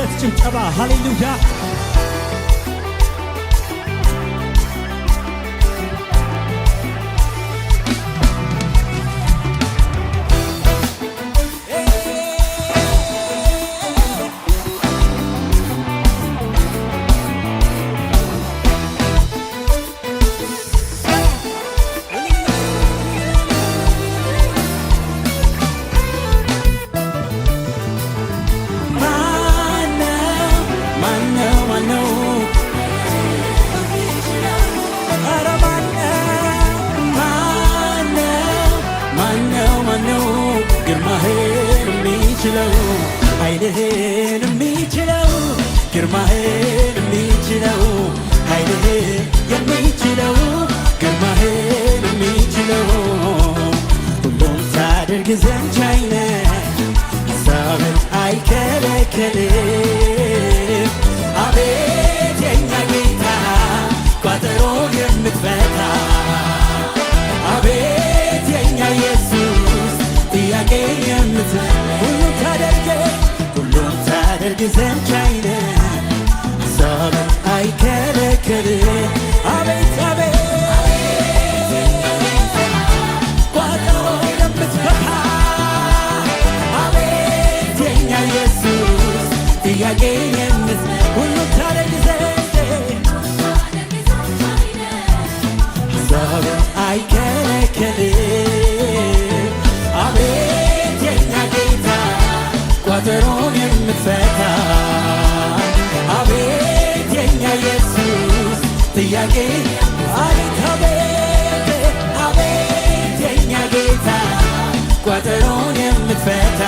የእምነት ጭብጨባ ሃሌሉያ። ኃይልህን የሚችለው ግርማህን የሚችለው ኃይልህን የሚችለው ግርማህን የሚችለው ሁሉም ታደርግ ዘንድ ቻይ ነህ፣ ሐሳብህ አይከለከልም። አቤት የኛ ጌታ ቋጠሮ የምትፈታ አቤት የኛ ኢየሱስ ጥያቄ ሁሉም ታደርግ ዘንድ ቻይ ነህ፣ ሐሳብህ አይከለከልም። አቤት አቤት ቋጠሮ የምትፈታ አቤት የኛ ኢየሱስ ጥያቄ ሁሉም ታደርግ ዘንድ ሐሳብህ አይከለከልም። አቤት የኛ ጌታ ቋጠሮን የምትፈታ አቤት የኛ ኢየሱስ ጥያቄ አቤት አቤት አቤት የኛ ጌታ ቋጠሮን የምትፈታ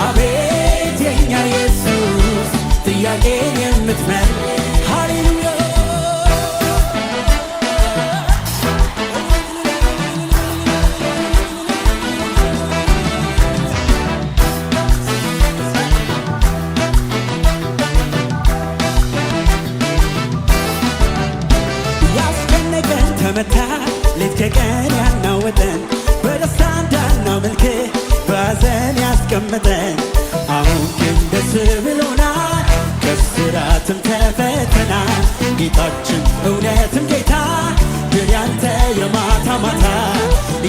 አቤት የኛ ኢየሱስ ጥያቄ የምትመልስ ሃሌሉያ። ተመታ ሌት ከቀን ያናወጠን በደስታ እንዳናመልክ በሐዘን ያስቀመጠን አሁን ግን ደስ ብሎናል፣ ከስራትም ተፈተናል። ጌታችን እውነትም ጌታ ግን ያንተ የማታ ማታ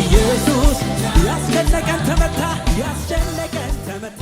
ኢየሱስ ያስጨነቀን ተመታ፣ ያስጨነቀን ተመታ።